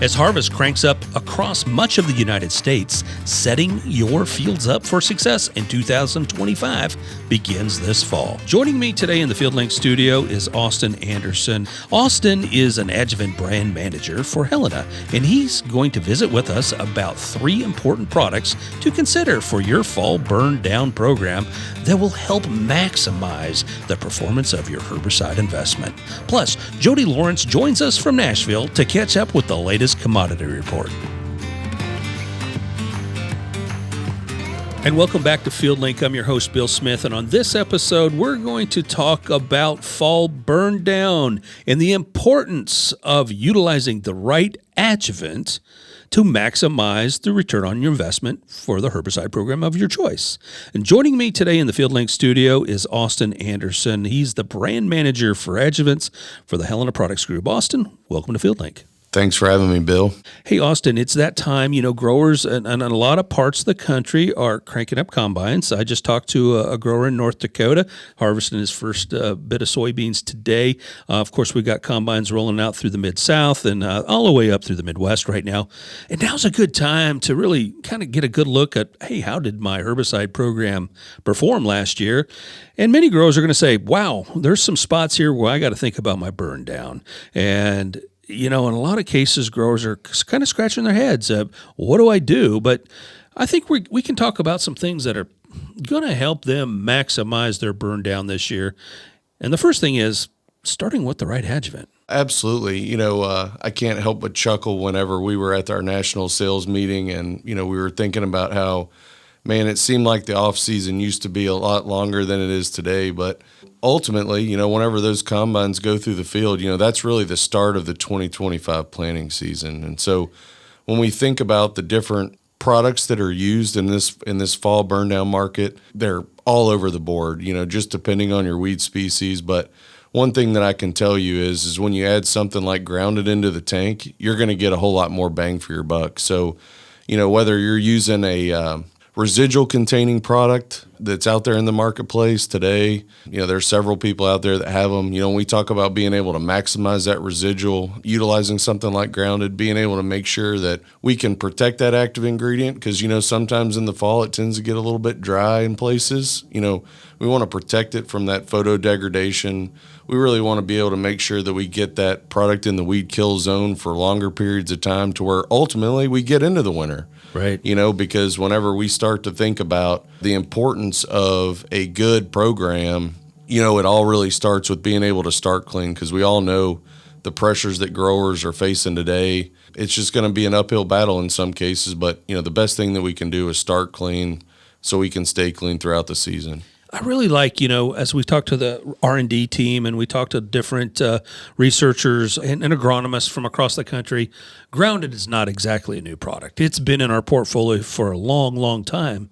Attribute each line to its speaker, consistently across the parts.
Speaker 1: As harvest cranks up across much of the United States, setting your fields up for success in 2025 begins this fall. Joining me today in the FieldLink studio is Austin Anderson. Austin is an Adjuvant brand manager for Helena, and he's going to visit with us about 3 important products to consider for your fall Burndown program that will help maximize the performance of your herbicide investment. Plus, Jody Lawrence joins us from Nashville to catch up with the latest commodity report. And welcome back to FieldLink. I'm your host, Bill Smith, and on this episode, we're going to talk about fall Burndown and the importance of utilizing the right adjuvant to maximize the return on your investment for the herbicide program of your choice. And joining me today in the FieldLink studio is Austin Anderson. He's the brand manager for Adjuvants for the Helena Products Group. Austin, welcome to FieldLink.
Speaker 2: Thanks for having me, Bill.
Speaker 1: Hey, Austin, it's that time. You know, growers in a lot of parts of the country are cranking up combines. I just talked to a grower in North Dakota harvesting his first bit of soybeans today. Of course, we've got combines rolling out through the Mid-South and all the way up through the Midwest right now. And now's a good time to really kind of get a good look at, hey, how did my herbicide program perform last year? And many growers are going to say, wow, there's some spots here where I got to think about my burn down. And you know, in a lot of cases, growers are kind of scratching their heads. What do I do? But I think we can talk about some things that are going to help them maximize their burn down this year. And the first thing is starting with the right adjuvant.
Speaker 2: Absolutely. You know, I can't help but chuckle whenever we were at our national sales meeting and, you know, we were thinking about how, man, it seemed like the off season used to be a lot longer than it is today. But ultimately, you know, whenever those combines go through the field, you know, that's really the start of the 2025 planting season. And so when we think about the different products that are used in this fall burn down market, they're all over the board, you know, just depending on your weed species. But one thing that I can tell you is when you add something like grounded into the tank, you're going to get a whole lot more bang for your buck. So, you know, whether you're using a residual containing product that's out there in the marketplace today, you know, there's several people out there that have them. You know, when we talk about being able to maximize that residual, utilizing something like grounded, being able to make sure that we can protect that active ingredient because, you know, sometimes in the fall it tends to get a little bit dry in places. You know, we want to protect it from that photo degradation. We really want to be able to make sure that we get that product in the weed kill zone for longer periods of time to where ultimately we get into the winter.
Speaker 1: Right.
Speaker 2: You know, because whenever we start to think about the importance of a good program, you know, it all really starts with being able to start clean because we all know the pressures that growers are facing today. It's just going to be an uphill battle in some cases, but, you know, the best thing that we can do is start clean so we can stay clean throughout the season.
Speaker 1: I really like, you know, as we talk to the R&D team and we talk to different researchers and agronomists from across the country, grounded is not exactly a new product. It's been in our portfolio for a long, long time,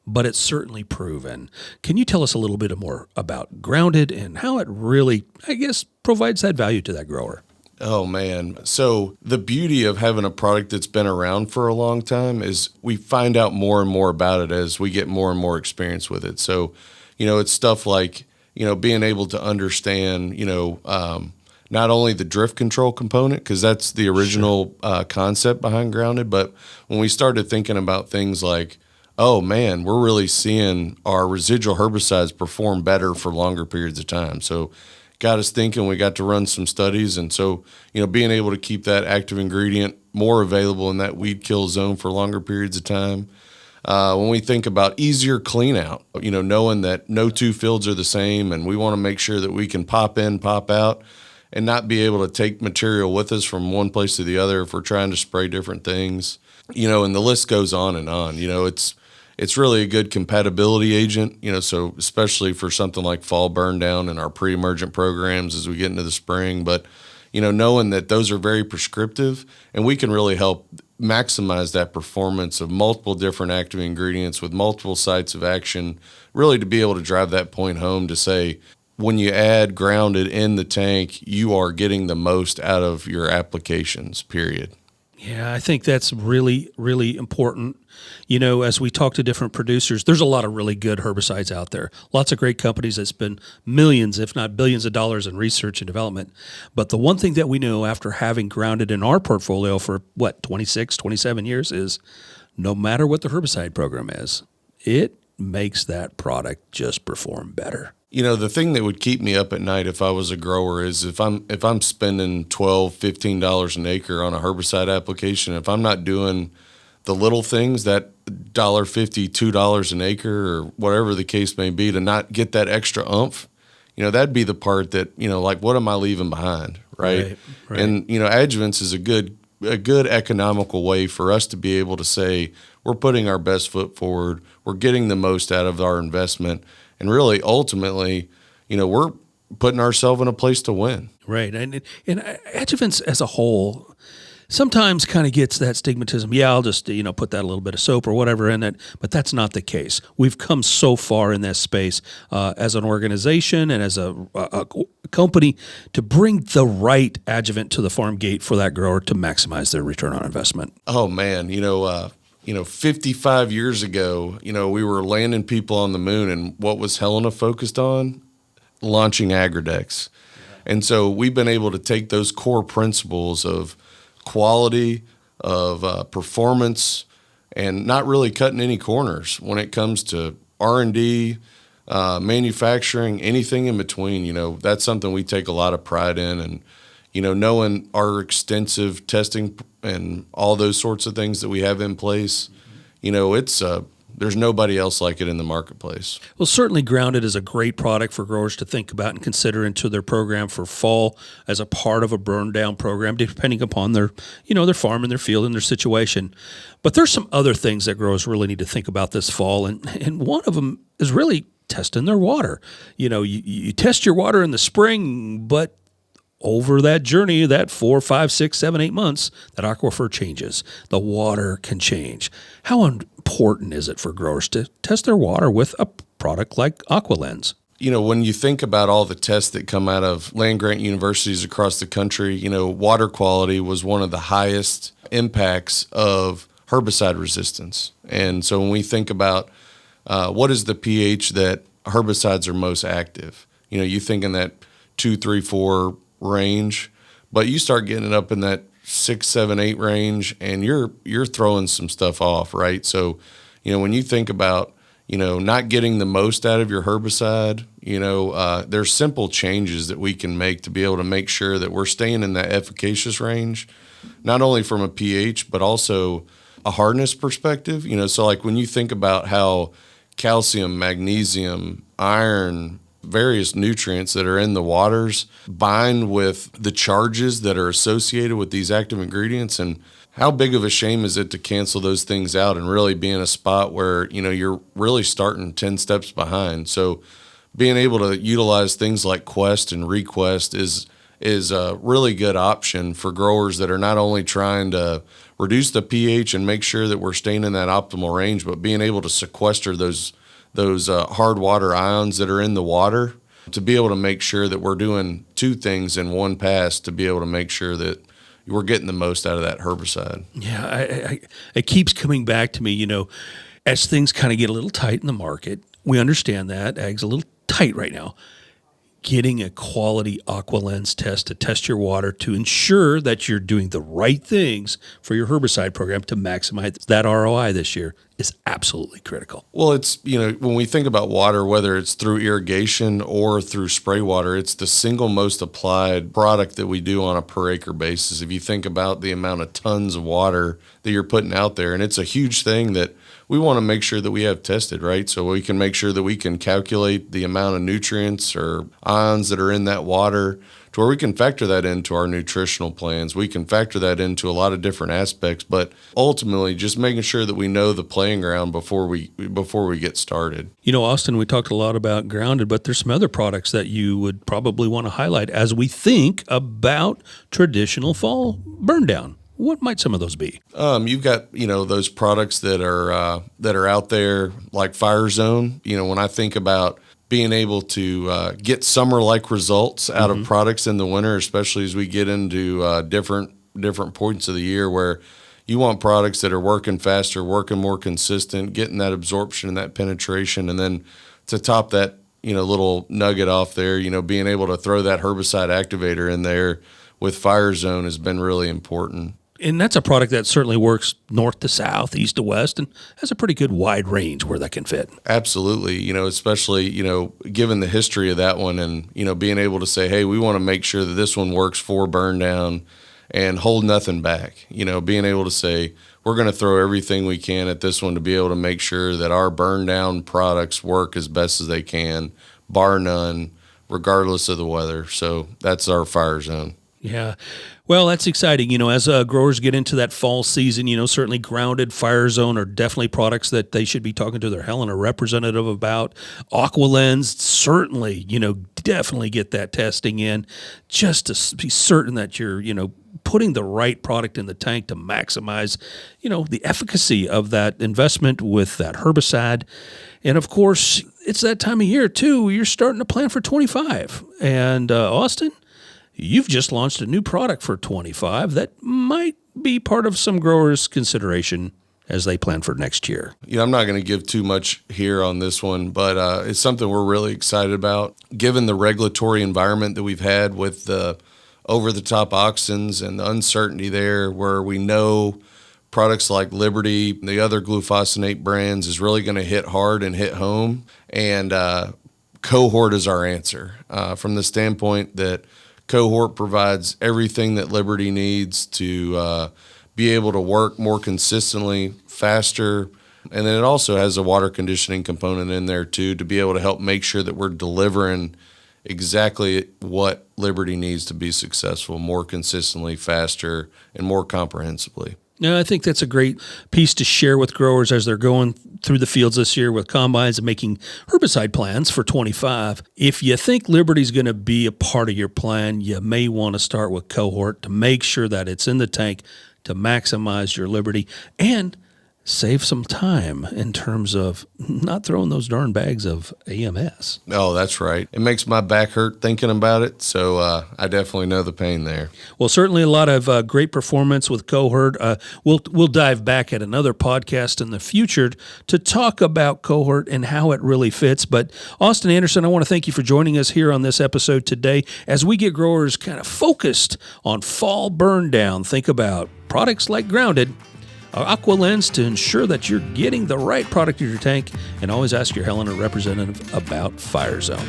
Speaker 1: but it's certainly proven. Can you tell us a little bit more about grounded and how it really, I guess, provides that value to that grower?
Speaker 2: Oh, man. So the beauty of having a product that's been around for a long time is we find out more and more about it as we get more and more experience with it. So, you know, it's stuff like, you know, being able to understand, you know, not only the drift control component, because that's the original concept behind grounded, but when we started thinking about things like, oh, man, we're really seeing our residual herbicides perform better for longer periods of time. So got us thinking, we got to run some studies. And so, you know, being able to keep that active ingredient more available in that weed kill zone for longer periods of time. When we think about easier clean out, you know, knowing that no 2 fields are the same and we want to make sure that we can pop in, pop out and not be able to take material with us from one place to the other if we're trying to spray different things, you know, and the list goes on and on. You know, it's really a good compatibility agent, you know, so especially for something like fall burn down and our pre-emergent programs as we get into the spring. But, you know, knowing that those are very prescriptive and we can really help maximize that performance of multiple different active ingredients with multiple sites of action, really to be able to drive that point home to say, when you add grounded in the tank, you are getting the most out of your applications, period.
Speaker 1: Yeah, I think that's really, really important. As we talk to different producers, there's a lot of really good herbicides out there. Lots of great companies that spend millions, if not billions of dollars in research and development. But the one thing that we know after having grounded in our portfolio for 26, 27 years is no matter what the herbicide program is, it makes that product just perform better.
Speaker 2: The thing that would keep me up at night if I was a grower is if I'm spending $12, $15 an acre on a herbicide application, if I'm not doing the little things, that $1.50, $2 an acre or whatever the case may be, to not get that extra oomph, that'd be the part that, like, what am I leaving behind? Right.
Speaker 1: Right.
Speaker 2: And, Adjuvants is a good economical way for us to be able to say, we're putting our best foot forward. We're getting the most out of our investment. And really, ultimately, we're putting ourselves in a place to win.
Speaker 1: Right. And Adjuvants as a whole sometimes kind of gets that stigmatism. Yeah, I'll just, put that a little bit of soap or whatever in it. But that's not the case. We've come so far in this space as an organization and as a company to bring the right adjuvant to the farm gate for that grower to maximize their return on investment.
Speaker 2: Oh, man. 55 years ago, we were landing people on the moon, and what was Helena focused on? Launching Agri-Dex. And so we've been able to take those core principles of quality, of performance, and not really cutting any corners when it comes to R&D, manufacturing, anything in between. That's something we take a lot of pride in, and knowing our extensive testing and all those sorts of things that we have in place, it's there's nobody else like it in the marketplace.
Speaker 1: Well, certainly Grounded is a great product for growers to think about and consider into their program for fall as a part of a Burndown program, depending upon their farm and their field and their situation. But there's some other things that growers really need to think about this fall, and one of them is really testing their water. You test your water in the spring, but over that journey, that 4, 5, 6, 7, 8 months, that aquifer changes. The water can change. How important is it for growers to test their water with a product like AquaLens?
Speaker 2: When you think about all the tests that come out of land-grant universities across the country, water quality was one of the highest impacts of herbicide resistance. And so when we think about what is the pH that herbicides are most active, you think in that 2, 3, 4 range, but you start getting it up in that 6, 7, 8 range, and you're throwing some stuff off, right? So, when you think about, not getting the most out of your herbicide, there's simple changes that we can make to be able to make sure that we're staying in that efficacious range, not only from a pH, but also a hardness perspective. So like when you think about how calcium, magnesium, iron, various nutrients that are in the waters bind with the charges that are associated with these active ingredients, and how big of a shame is it to cancel those things out and really be in a spot where you're really starting 10 steps behind. So being able to utilize things like Quest and Request is a really good option for growers that are not only trying to reduce the pH and make sure that we're staying in that optimal range, but being able to sequester those hard water ions that are in the water, to be able to make sure that we're doing two things in one pass to be able to make sure that we're getting the most out of that herbicide.
Speaker 1: Yeah, it keeps coming back to me, as things kind of get a little tight in the market. We understand that ag's a little tight right now. Getting a quality AquaLens test to test your water to ensure that you're doing the right things for your herbicide program to maximize that ROI this year is absolutely critical.
Speaker 2: Well, it's, when we think about water, whether it's through irrigation or through spray water, it's the single most applied product that we do on a per acre basis. If you think about the amount of tons of water that you're putting out there, and it's a huge thing that we want to make sure that we have tested, right? So we can make sure that we can calculate the amount of nutrients or ions that are in that water to where we can factor that into our nutritional plans. We can factor that into a lot of different aspects, but ultimately just making sure that we know the playing ground before we get started.
Speaker 1: Austin, we talked a lot about Grounded, but there's some other products that you would probably want to highlight as we think about traditional fall Burndown. What might some of those be?
Speaker 2: You've got, those products that are out there like Fire Zone. When I think about being able to get summer-like results out of products in the winter, especially as we get into different different points of the year where you want products that are working faster, working more consistent, getting that absorption and that penetration. And then to top that, little nugget off there, being able to throw that herbicide activator in there with Fire Zone has been really important.
Speaker 1: And that's a product that certainly works north to south, east to west, and has a pretty good wide range where that can fit.
Speaker 2: Absolutely. Especially, given the history of that one and, being able to say, hey, we want to make sure that this one works for Burndown and hold nothing back. Being able to say, we're going to throw everything we can at this one to be able to make sure that our Burndown products work as best as they can, bar none, regardless of the weather. So that's our Fire Zone.
Speaker 1: Yeah. Well, that's exciting. As growers get into that fall season, certainly Grounded, Fire Zone are definitely products that they should be talking to their Helena representative about. AquaLens, certainly, definitely get that testing in just to be certain that you're, putting the right product in the tank to maximize, the efficacy of that investment with that herbicide. And of course, it's that time of year too. You're starting to plan for 25. And Austin, you've just launched a new product for 25 that might be part of some growers' consideration as they plan for next year.
Speaker 2: I'm not going to give too much here on this one, but it's something we're really excited about. Given the regulatory environment that we've had with the over-the-top auxins and the uncertainty there, where we know products like Liberty, the other glufosinate brands, is really going to hit hard and hit home. And Cohort is our answer from the standpoint that Cohort provides everything that Liberty needs to be able to work more consistently, faster, and then it also has a water conditioning component in there too to be able to help make sure that we're delivering exactly what Liberty needs to be successful, more consistently, faster, and more comprehensively.
Speaker 1: No, I think that's a great piece to share with growers as they're going through the fields this year with combines and making herbicide plans for 25. If you think Liberty's going to be a part of your plan, you may want to start with Cohort to make sure that it's in the tank to maximize your Liberty and save some time in terms of not throwing those darn bags of AMS.
Speaker 2: Oh, that's right. It makes my back hurt thinking about it, so I definitely know the pain there.
Speaker 1: Well, certainly a lot of great performance with Cohort. We'll dive back at another podcast in the future to talk about Cohort and how it really fits. But Austin Anderson, I want to thank you for joining us here on this episode today as we get growers kind of focused on fall burn down. Think about products like Grounded, AquaLens to ensure that you're getting the right product in your tank, and always ask your Helena representative about Fire Zone.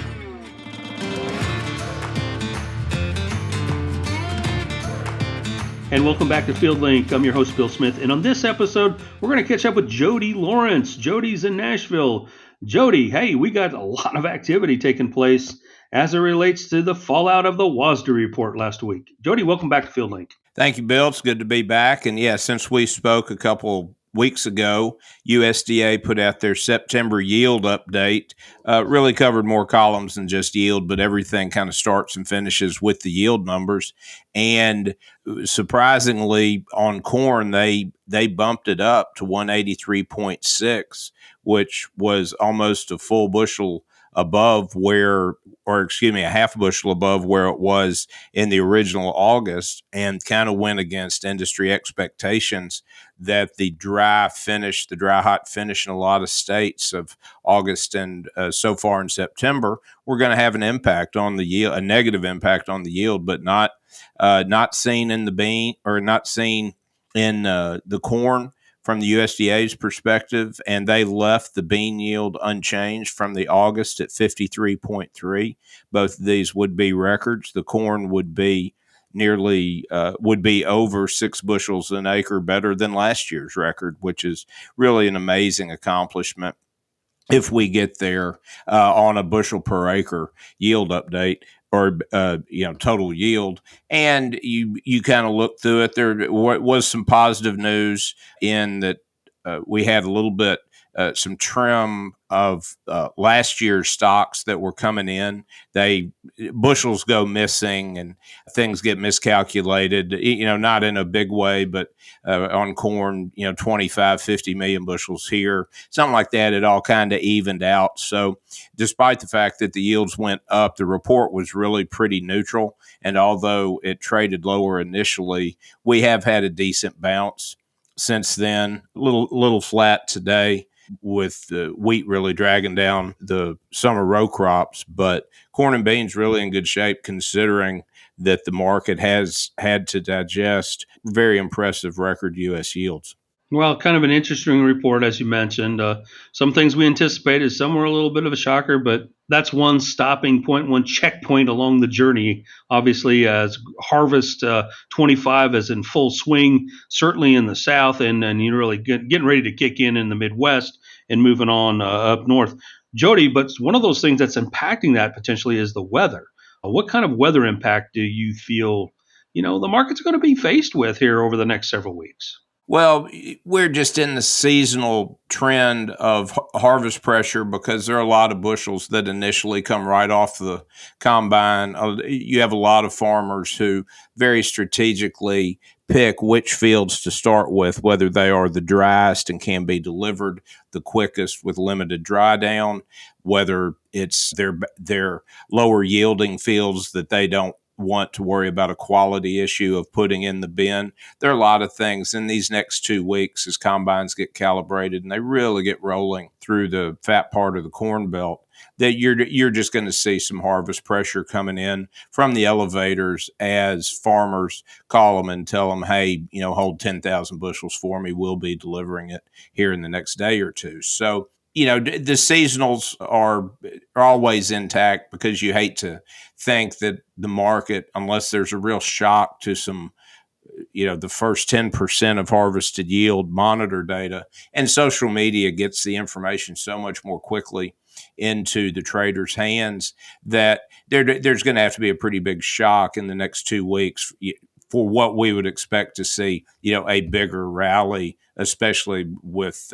Speaker 1: And welcome back to FieldLink. I'm your host, Bill Smith, and on this episode, we're going to catch up with Jody Lawrence. Jody's in Nashville. Jody, hey, we got a lot of activity taking place as it relates to the fallout of the WASDE report last week. Jody, welcome back to FieldLink.
Speaker 3: Thank you, Bill. It's good to be back. And yeah, since we spoke a couple weeks ago, USDA put out their September yield update. Really covered more columns than just yield, but everything kind of starts and finishes with the yield numbers. And surprisingly, on corn, they bumped it up to 183.6, which was almost a full bushel above a half bushel above where it was in the original August, and kind of went against industry expectations that the dry hot finish in a lot of states of August and so far in September, we're going to have an impact on the yield, a negative impact on the yield, but not seen in the bean or not seen in the corn from the USDA's perspective, and they left the bean yield unchanged from the August at 53.3. Both of these would be records. The corn would be would be over 6 bushels an acre better than last year's record, which is really an amazing accomplishment if we get there on a bushel per acre yield update or total yield. And you kind of look through it. There was some positive news in that we had a little bit some trim of last year's stocks that were coming in. Bushels go missing and things get miscalculated, not in a big way, but on corn, 25, 50 million bushels here, something like that. It all kind of evened out. So despite the fact that the yields went up, the report was really pretty neutral. And although it traded lower initially, we have had a decent bounce since then. Little flat today, with the wheat really dragging down the summer row crops, but corn and beans really in good shape considering that the market has had to digest very impressive record U.S. yields.
Speaker 1: Well, kind of an interesting report, as you mentioned. Some things we anticipated, some were a little bit of a shocker, but that's one stopping point, one checkpoint along the journey. Obviously, as harvest 25 is in full swing, certainly in the South, and you're really getting ready to kick in the Midwest and moving on up north. Jody, but one of those things that's impacting that potentially is the weather. What kind of weather impact do you feel, the market's going to be faced with here over the next several weeks?
Speaker 3: Well, we're just in the seasonal trend of harvest pressure because there are a lot of bushels that initially come right off the combine. You have a lot of farmers who very strategically pick which fields to start with, whether they are the driest and can be delivered the quickest with limited dry down, whether it's their lower yielding fields that they don't want to worry about a quality issue of putting in the bin. There are a lot of things in these next 2 weeks as combines get calibrated and they really get rolling through the fat part of the corn belt, that you're just going to see some harvest pressure coming in from the elevators as farmers call them and tell them, hey, hold 10,000 bushels for me. We'll be delivering it here in the next day or two. So, the seasonals are always intact because you hate to think that the market, unless there's a real shock to some, the first 10% of harvested yield monitor data, and social media gets the information so much more quickly into the traders' hands that there's going to have to be a pretty big shock in the next 2 weeks for what we would expect to see, a bigger rally, especially with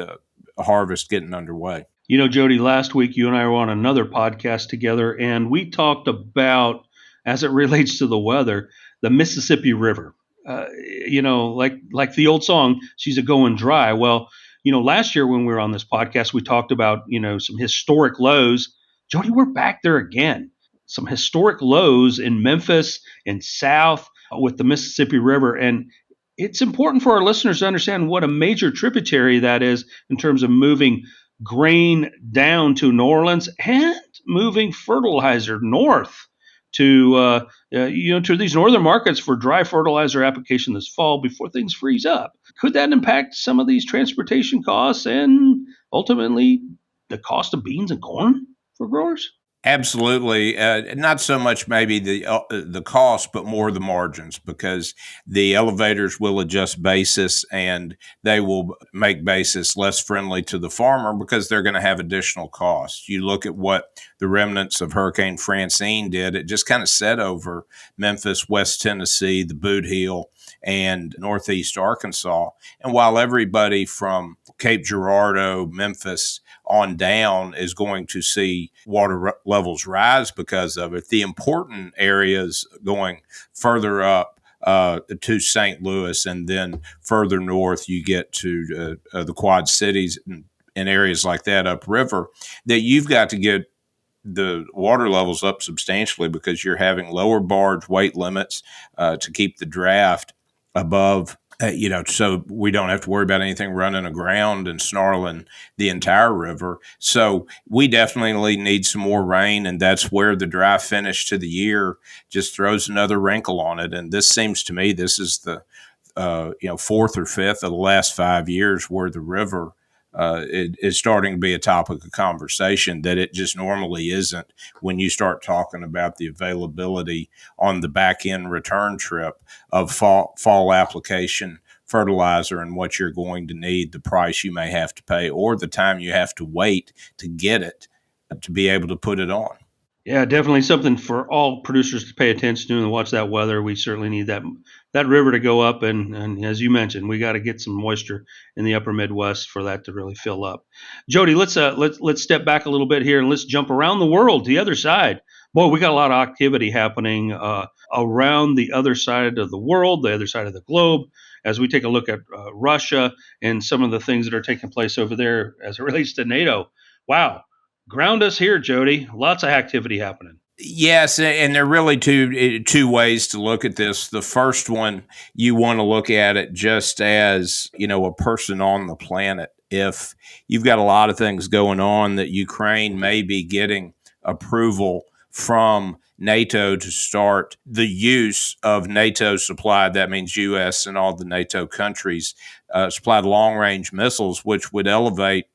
Speaker 3: harvest getting underway.
Speaker 1: Jody, last week you and I were on another podcast together, and we talked about, as it relates to the weather, the Mississippi River. Like the old song, she's a going dry. Well, last year when we were on this podcast, we talked about, some historic lows. Jody, we're back there again. Some historic lows in Memphis and South with the Mississippi River. And it's important for our listeners to understand what a major tributary that is in terms of moving grain down to New Orleans and moving fertilizer north to to these northern markets for dry fertilizer application this fall before things freeze up. Could that impact some of these transportation costs and ultimately the cost of beans and corn for growers?
Speaker 3: Absolutely. Not so much maybe the cost, but more the margins, because the elevators will adjust basis and they will make basis less friendly to the farmer because they're going to have additional costs. You look at what the remnants of Hurricane Francine did. It just kind of set over Memphis, West Tennessee, the Boot Heel, and Northeast Arkansas. And while everybody from Cape Girardeau, Memphis on down is going to see water levels rise because of it, the important areas going further up to St. Louis and then further north, you get to the Quad Cities and areas like that upriver, that you've got to get the water levels up substantially because you're having lower barge weight limits to keep the draft above, so we don't have to worry about anything running aground and snarling the entire river. So we definitely need some more rain, and that's where the dry finish to the year just throws another wrinkle on it. And this seems to me, this is the fourth or fifth of the last 5 years where the river it is starting to be a topic of conversation that it just normally isn't when you start talking about the availability on the back end return trip of fall application fertilizer and what you're going to need, the price you may have to pay, or the time you have to wait to get it to be able to put it on.
Speaker 1: Yeah, definitely something for all producers to pay attention to and watch that weather. We certainly need that river to go up, and as you mentioned, we got to get some moisture in the upper Midwest for that to really fill up. Jody, let's step back a little bit here and let's jump around the world to the other side. Boy, we got a lot of activity happening around the other side of the world, the other side of the globe, as we take a look at Russia and some of the things that are taking place over there as it relates to NATO. Wow, ground us here, Jody. Lots of activity happening.
Speaker 3: Yes, and there are really two ways to look at this. The first one, you want to look at it just as, a person on the planet. If you've got a lot of things going on, that Ukraine may be getting approval from NATO to start the use of NATO supplied, that means US and all the NATO countries supplied long range missiles, which would elevate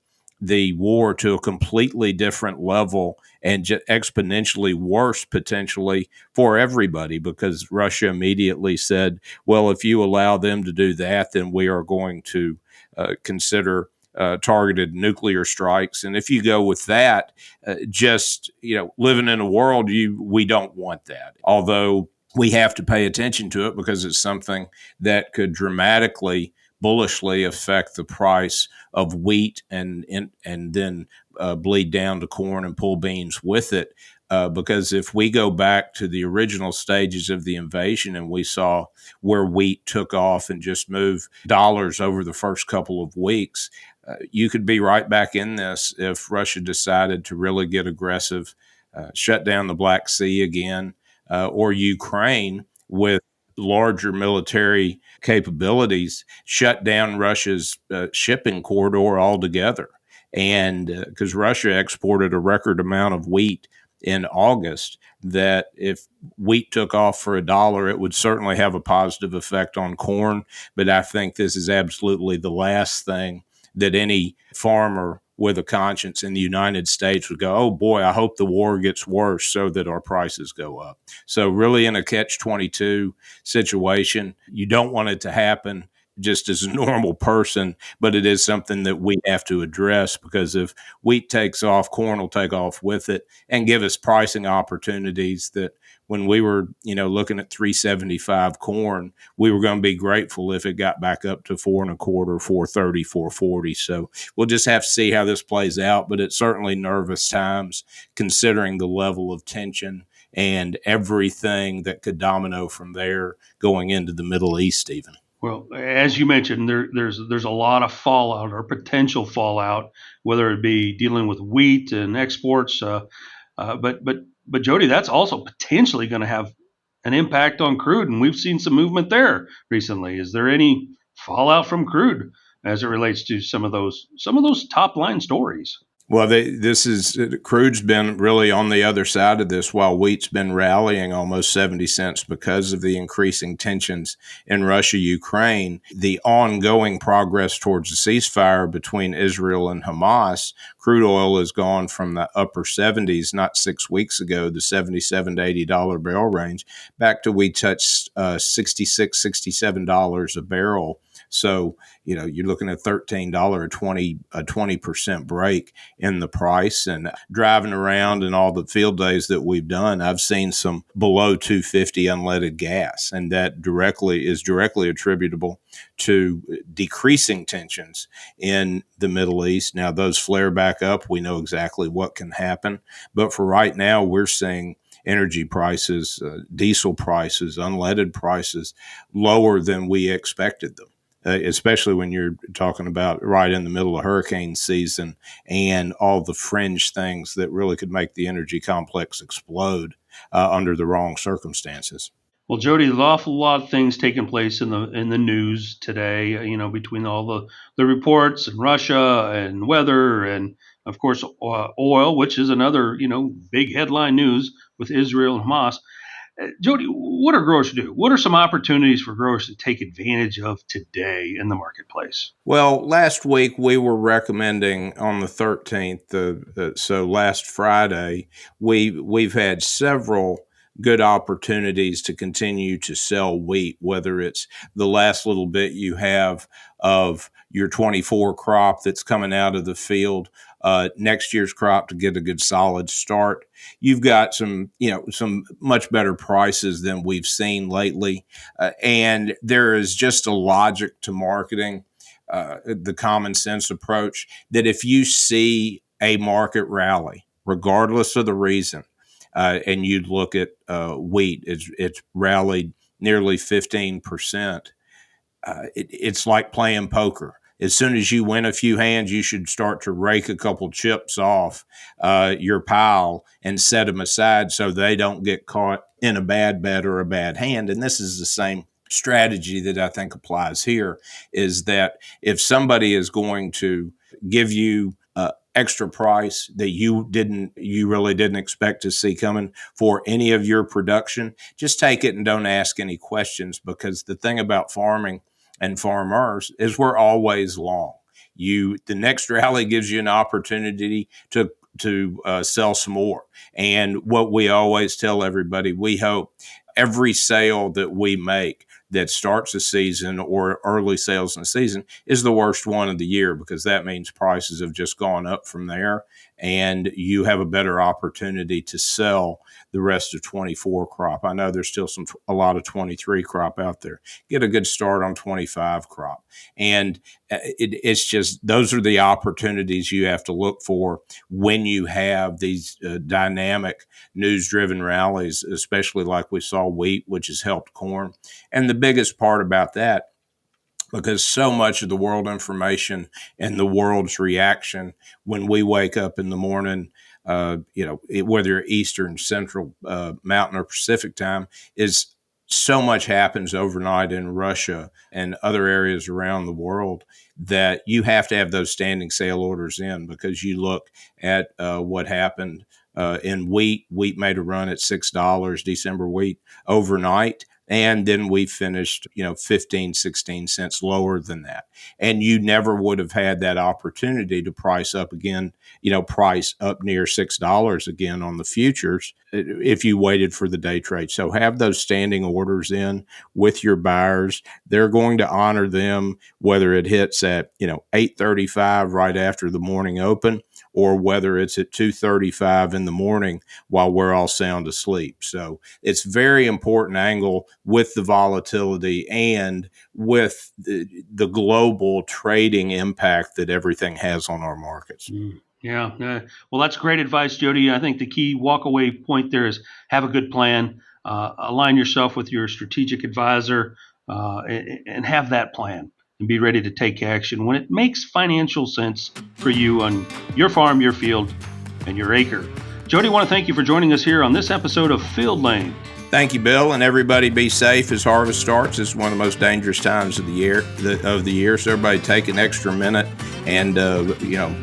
Speaker 3: the war to a completely different level and exponentially worse potentially for everybody, because Russia immediately said, well, if you allow them to do that, then we are going to consider targeted nuclear strikes. And if you go with that, just living in a world, we don't want that. Although we have to pay attention to it because it's something that could dramatically bullishly affect the price of wheat and then bleed down to corn and pull beans with it. Because if we go back to the original stages of the invasion and we saw where wheat took off and just moved dollars over the first couple of weeks, you could be right back in this if Russia decided to really get aggressive, shut down the Black Sea again, or Ukraine with larger military capabilities shut down Russia's shipping corridor altogether. And because Russia exported a record amount of wheat in August, that if wheat took off for $1, it would certainly have a positive effect on corn. But I think this is absolutely the last thing that any farmer with a conscience in the United States would go, oh boy, I hope the war gets worse so that our prices go up. So really in a catch-22 situation, you don't want it to happen just as a normal person, but it is something that we have to address, because if wheat takes off, corn will take off with it and give us pricing opportunities that when we were, looking at 375 corn, we were going to be grateful if it got back up to 4.25, 430, 440. So we'll just have to see how this plays out, but it's certainly nervous times considering the level of tension and everything that could domino from there going into the Middle East even.
Speaker 1: Well, as you mentioned, there's a lot of fallout or potential fallout, whether it be dealing with wheat and exports. But Jody, that's also potentially going to have an impact on crude, and we've seen some movement there recently. Is there any fallout from crude as it relates to some of those top line stories?
Speaker 3: Well, crude's been really on the other side of this, while wheat's been rallying almost 70 cents because of the increasing tensions in Russia, Ukraine, the ongoing progress towards a ceasefire between Israel and Hamas. Crude oil has gone from the upper 70s, not 6 weeks ago, the $77 to $80 barrel range, back to we touched $66, $67 a barrel. So, you're looking at $13, a 20% break in the price. And driving around in all the field days that we've done, I've seen some below 250 unleaded gas, and that is directly attributable to decreasing tensions in the Middle East. Now, those flare back up. We know exactly what can happen. But for right now, we're seeing energy prices, diesel prices, unleaded prices lower than we expected them. Especially when you're talking about right in the middle of hurricane season and all the fringe things that really could make the energy complex explode under the wrong circumstances.
Speaker 1: Well, Jody, there's an awful lot of things taking place in the news today. Between all the reports and Russia and weather and of course oil, which is another big headline news with Israel and Hamas. Jody, what are growers to do? What are some opportunities for growers to take advantage of today in the marketplace?
Speaker 3: Well, last week we were recommending on the 13th, so last Friday, we've had several good opportunities to continue to sell wheat, whether it's the last little bit you have of your 24 crop that's coming out of the field, next year's crop to get a good solid start. You've got some much better prices than we've seen lately. And there is just a logic to marketing, the common sense approach that if you see a market rally, regardless of the reason, and you look at wheat, it's rallied nearly 15%. It's like playing poker. As soon as you win a few hands, you should start to rake a couple chips off your pile and set them aside so they don't get caught in a bad bet or a bad hand. And this is the same strategy that I think applies here, is that if somebody is going to give you extra price that you really didn't expect to see coming for any of your production, just take it and don't ask any questions, because the thing about farming and farmers is we're always long. The next rally gives you an opportunity to sell some more. And what we always tell everybody, we hope every sale that we make that starts a season or early sales in the season is the worst one of the year, because that means prices have just gone up from there and you have a better opportunity to sell the rest of 24 crop. I know there's still a lot of 23 crop out there. Get a good start on 25 crop. And it's just, those are the opportunities you have to look for when you have these dynamic news-driven rallies, especially like we saw wheat, which has helped corn. And the biggest part about that, because so much of the world information and the world's reaction when we wake up in the morning, whether Eastern, Central, Mountain, or Pacific time, is so much happens overnight in Russia and other areas around the world that you have to have those standing sale orders in, because you look at what happened in wheat. Wheat made a run at $6, December wheat, overnight. And then we finished, 15, 16 cents lower than that. And you never would have had that opportunity to price up again, price up near $6 again on the futures if you waited for the day trade. So have those standing orders in with your buyers. They're going to honor them, whether it hits at, 8:35 right after the morning open, or whether it's at 2:35 in the morning while we're all sound asleep. So it's very important angle with the volatility and with the global trading impact that everything has on our markets.
Speaker 1: Yeah. Well, that's great advice, Jody. I think the key walkaway point there is have a good plan, align yourself with your strategic advisor, and have that plan and be ready to take action when it makes financial sense for you on your farm, your field, and your acre. Jody, I want to thank you for joining us here on this episode of FieldLink.
Speaker 3: Thank you, Bill, and everybody be safe as harvest starts. It's one of the most dangerous times of the year. So everybody take an extra minute and,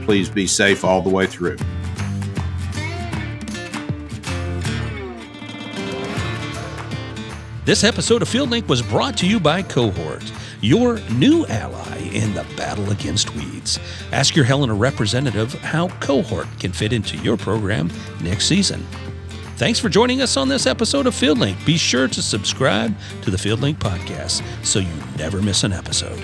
Speaker 3: please be safe all the way through.
Speaker 1: This episode of FieldLink was brought to you by Cohort, your new ally in the battle against weeds. Ask your Helena representative how Cohort can fit into your program next season. Thanks for joining us on this episode of FieldLink. Be sure to subscribe to the FieldLink podcast so you never miss an episode.